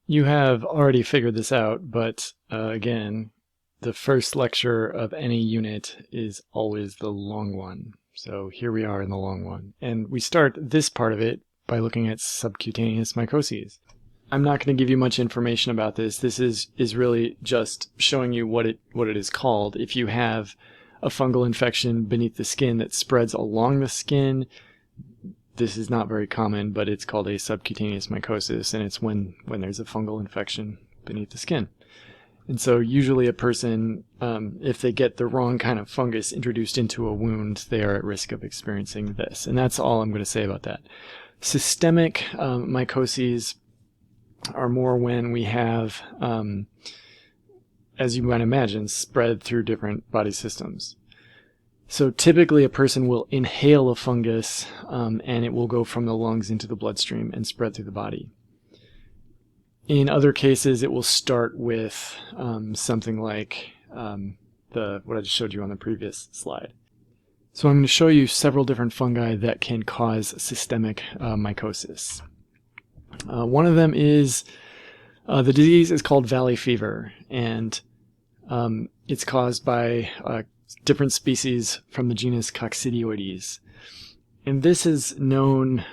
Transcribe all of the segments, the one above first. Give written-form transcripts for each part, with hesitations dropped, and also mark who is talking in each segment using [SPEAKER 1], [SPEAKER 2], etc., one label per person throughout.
[SPEAKER 1] You have already figured this out, but again, the first lecture of any unit is always the long one. So here we are in the long one. And we start this part of it by looking at subcutaneous mycoses. I'm not going to give you much information about this. This is really just showing you what it is called. If you have a fungal infection beneath the skin that spreads along the skin, this is not very common, but it's called a subcutaneous mycosis, and it's when there's a fungal infection beneath the skin. And so usually a person, if they get the wrong kind of fungus introduced into a wound, they are at risk of experiencing this. And that's all I'm going to say about that. Systemic mycoses are more when we have, as you might imagine, spread through different body systems. So typically a person will inhale a fungus and it will go from the lungs into the bloodstream and spread through the body. In other cases, it will start with something like what I just showed you on the previous slide. So I'm going to show you several different fungi that can cause systemic mycosis. One of them is, the disease is called valley fever, and it's caused by different species from the genus Coccidioides. And this is known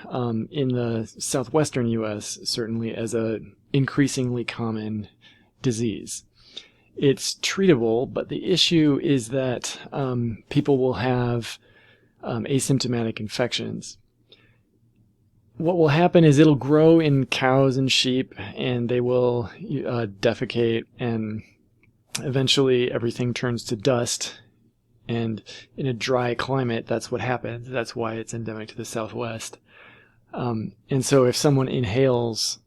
[SPEAKER 1] in the southwestern U.S. certainly as an increasingly common disease. It's treatable, but the issue is that people will have asymptomatic infections. What will happen is it'll grow in cows and sheep, and they will defecate, and eventually everything turns to dust. And in a dry climate, that's what happens. That's why it's endemic to the Southwest. And so if someone inhales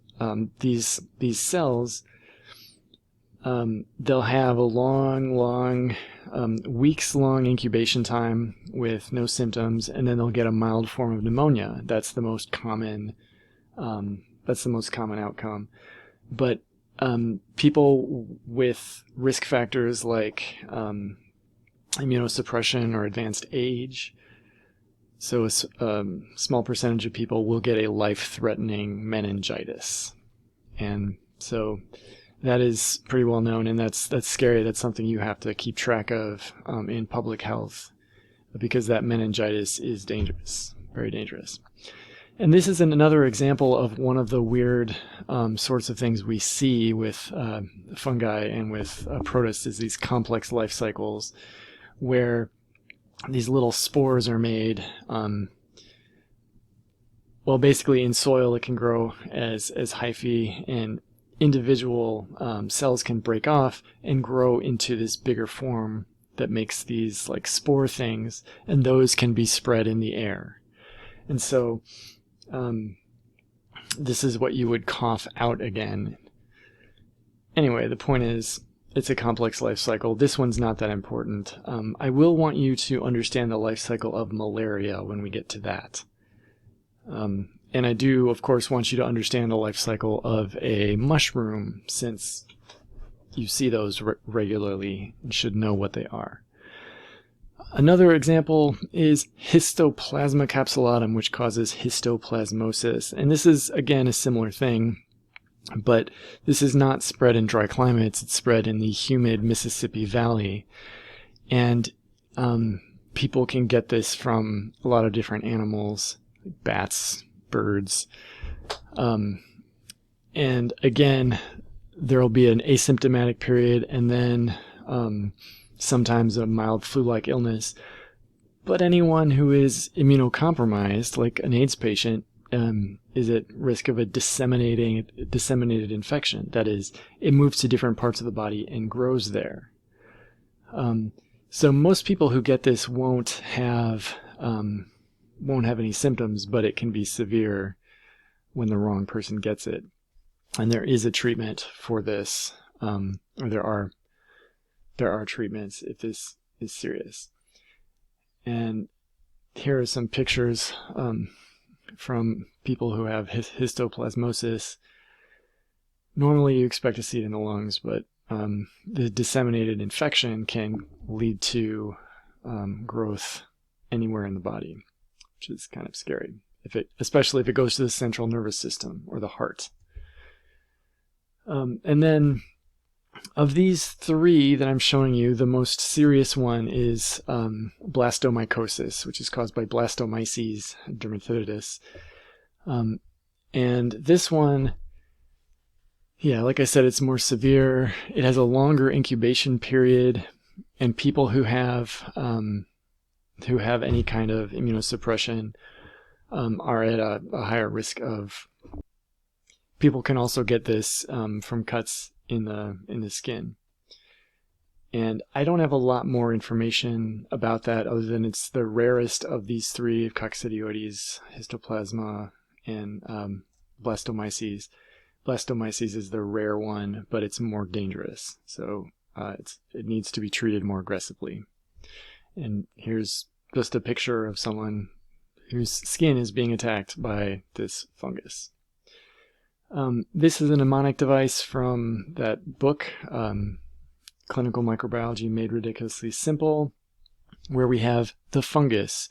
[SPEAKER 1] these cells, they'll have a long, weeks-long incubation time with no symptoms, and then they'll get a mild form of pneumonia. That's the most common. That's the most common outcome. But people with risk factors like immunosuppression or advanced age, so a small percentage of people will get a life-threatening meningitis. And so that is pretty well known, and that's scary. That's something you have to keep track of in public health, because that meningitis is dangerous, very dangerous. And this is another example of one of the weird sorts of things we see with fungi and with protists, is these complex life cycles where these little spores are made. Well, basically in soil it can grow as hyphae, and individual cells can break off and grow into this bigger form that makes these like spore things, and those can be spread in the air. And so this is what you would cough out again. Anyway, the point is, it's a complex life cycle. This one's not that important. I will want you to understand the life cycle of malaria when we get to that. And I do, of course, want you to understand the life cycle of a mushroom, since you see those regularly and should know what they are. Another example is Histoplasma capsulatum, which causes histoplasmosis. And this is, again, a similar thing, but this is not spread in dry climates. It's spread in the humid Mississippi Valley. And people can get this from a lot of different animals, like bats, birds. And again, there will be an asymptomatic period, and then sometimes a mild flu-like illness. But anyone who is immunocompromised, like an AIDS patient, is at risk of a disseminated infection. That is, it moves to different parts of the body and grows there. So most people who get this won't have any symptoms, but it can be severe when the wrong person gets it. And there is a treatment for this, or there are treatments if this is serious. And here are some pictures from people who have histoplasmosis. Normally you expect to see it in the lungs, but the disseminated infection can lead to growth anywhere in the body, which is kind of scary, especially if it goes to the central nervous system or the heart. And then of these three that I'm showing you, the most serious one is Blastomycosis, which is caused by Blastomyces dermatitidis. And this one, yeah, like I said, it's more severe. It has a longer incubation period, and people who have any kind of immunosuppression are at a higher risk of. People can also get this from cuts in the skin. And I don't have a lot more information about that other than it's the rarest of these three: Coccidioides, Histoplasma, and Blastomyces. Blastomyces is the rare one, but it's more dangerous. So it needs to be treated more aggressively. And here's just a picture of someone whose skin is being attacked by this fungus. This is a mnemonic device from that book, Clinical Microbiology Made Ridiculously Simple, where we have the fungus.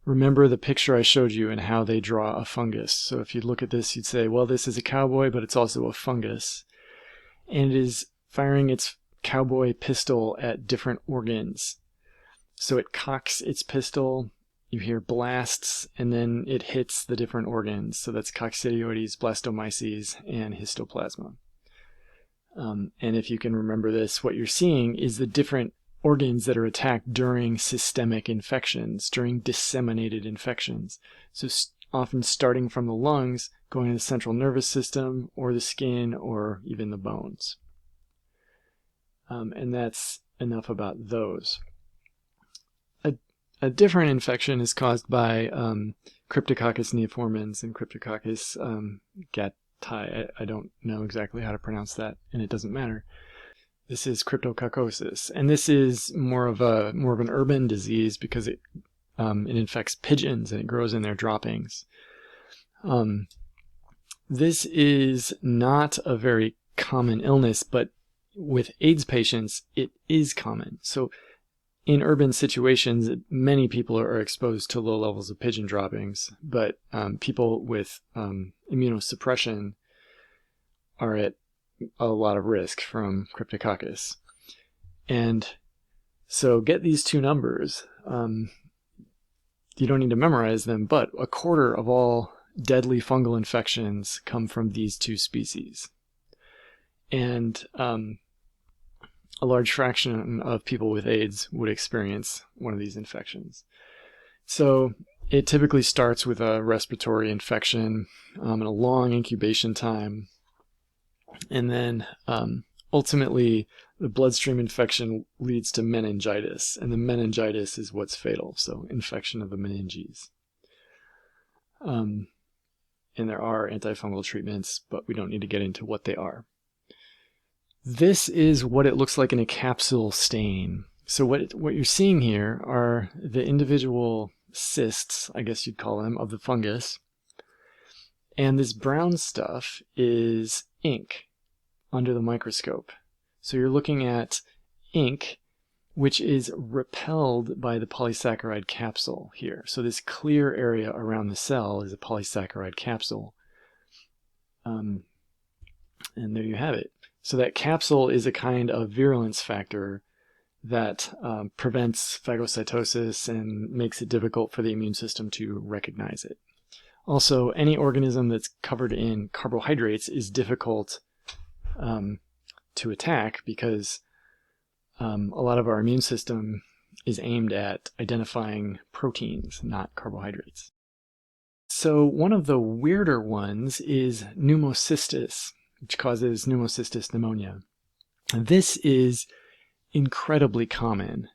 [SPEAKER 1] Remember the picture I showed you and how they draw a fungus. So if you look at this, you'd say, well, this is a cowboy, but it's also a fungus. And it is firing its cowboy pistol at different organs. So it cocks its pistol, you hear blasts, and then it hits the different organs. So that's Coccidioides, Blastomyces, and Histoplasma. And if you can remember this, what you're seeing is the different organs that are attacked during systemic infections, during disseminated infections. So often starting from the lungs, going to the central nervous system, or the skin, or even the bones. And that's enough about those. A different infection is caused by Cryptococcus neoformans and Cryptococcus gatti. I don't know exactly how to pronounce that, and it doesn't matter. This is Cryptococcosis, and this is more of an urban disease because it infects pigeons and it grows in their droppings. This is not a very common illness, but with AIDS patients, it is common. So in urban situations, many people are exposed to low levels of pigeon droppings, but people with immunosuppression are at a lot of risk from Cryptococcus. And so get these two numbers. You don't need to memorize them, but a quarter of all deadly fungal infections come from these two species. And a large fraction of people with AIDS would experience one of these infections. So it typically starts with a respiratory infection and a long incubation time. And then ultimately, the bloodstream infection leads to meningitis, and the meningitis is what's fatal, so infection of the meninges. And there are antifungal treatments, but we don't need to get into what they are. This is what it looks like in a capsule stain. So what you're seeing here are the individual cysts, I guess you'd call them, of the fungus. And this brown stuff is ink under the microscope. So you're looking at ink, which is repelled by the polysaccharide capsule here. So this clear area around the cell is a polysaccharide capsule. And there you have it. So that capsule is a kind of virulence factor that prevents phagocytosis and makes it difficult for the immune system to recognize it. Also, any organism that's covered in carbohydrates is difficult to attack because a lot of our immune system is aimed at identifying proteins, not carbohydrates. So one of the weirder ones is Pneumocystis, which causes Pneumocystis pneumonia. And this is incredibly common.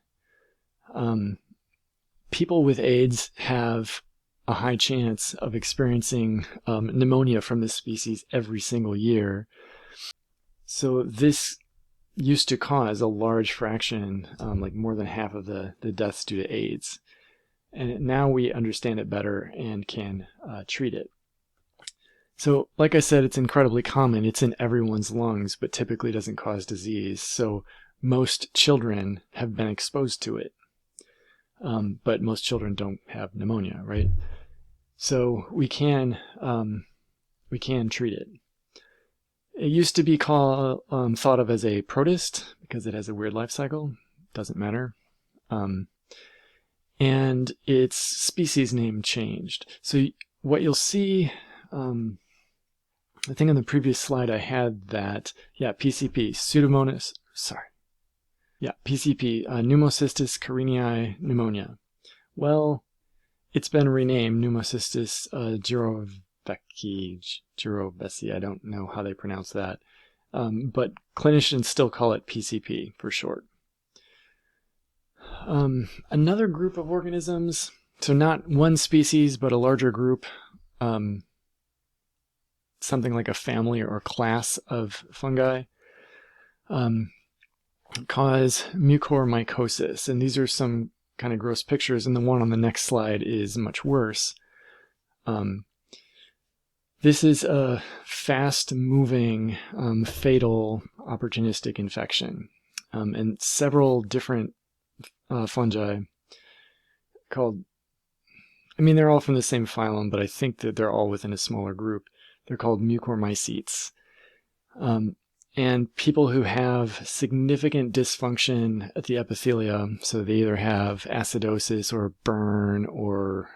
[SPEAKER 1] People with AIDS have a high chance of experiencing pneumonia from this species every single year. So this used to cause a large fraction, like more than half of the deaths due to AIDS. And now we understand it better and can treat it. So, like I said, it's incredibly common. It's in everyone's lungs, but typically doesn't cause disease. So most children have been exposed to it. But most children don't have pneumonia, right? So we can treat it. It used to be called, thought of as a protist because it has a weird life cycle. Doesn't matter. And its species name changed. So what you'll see, I think on the previous slide I had that, PCP, Pseudomonas, PCP, Pneumocystis carinii pneumonia. Well, it's been renamed Pneumocystis girovesi, I don't know how they pronounce that, but clinicians still call it PCP for short. Another group of organisms, so not one species, but a larger group, something like a family or class of fungi, cause Mucormycosis. And these are some kind of gross pictures, and the one on the next slide is much worse. This is a fast-moving, fatal, opportunistic infection. And several different fungi called, they're all from the same phylum, but I think that they're all within a smaller group. They're called Mucormycetes. And people who have significant dysfunction at the epithelium, so they either have acidosis or burn or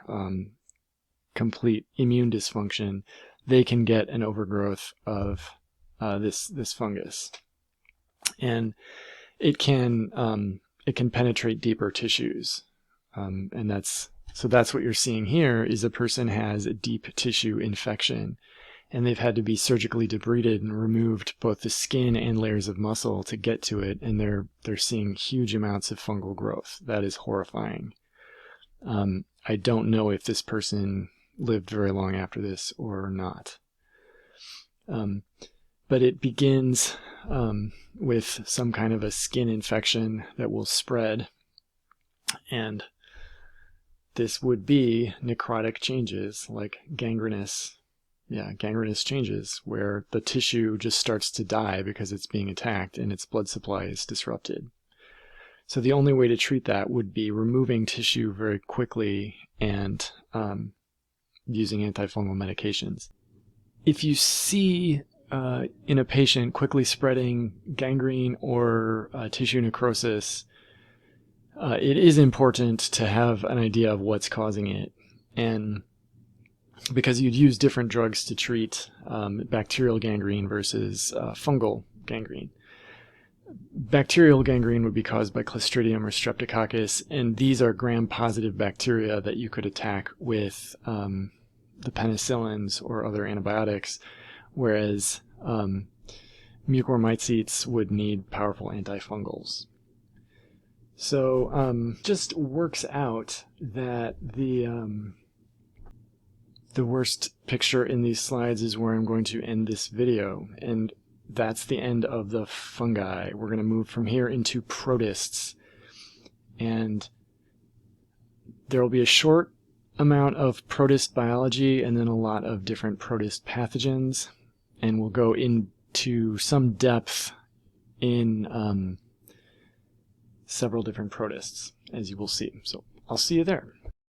[SPEAKER 1] complete immune dysfunction, they can get an overgrowth of this fungus. And it can penetrate deeper tissues. And that's what you're seeing here is a person has a deep tissue infection, and they've had to be surgically debrided and removed both the skin and layers of muscle to get to it, and they're seeing huge amounts of fungal growth. That is horrifying. I don't know if this person lived very long after this or not. But it begins with some kind of a skin infection that will spread, and this would be necrotic changes like gangrenous changes where the tissue just starts to die because it's being attacked and its blood supply is disrupted. So the only way to treat that would be removing tissue very quickly and using antifungal medications. If you see in a patient quickly spreading gangrene or tissue necrosis, it is important to have an idea of what's causing it, and because you'd use different drugs to treat bacterial gangrene versus fungal gangrene. Bacterial gangrene would be caused by Clostridium or Streptococcus, and these are gram-positive bacteria that you could attack with the penicillins or other antibiotics, whereas Mucormycetes would need powerful antifungals. So just works out that the worst picture in these slides is where I'm going to end this video, and that's the end of the fungi. We're going to move from here into protists, and there will be a short amount of protist biology and then a lot of different protist pathogens, and we'll go into some depth in several different protists, as you will see. So I'll see you there.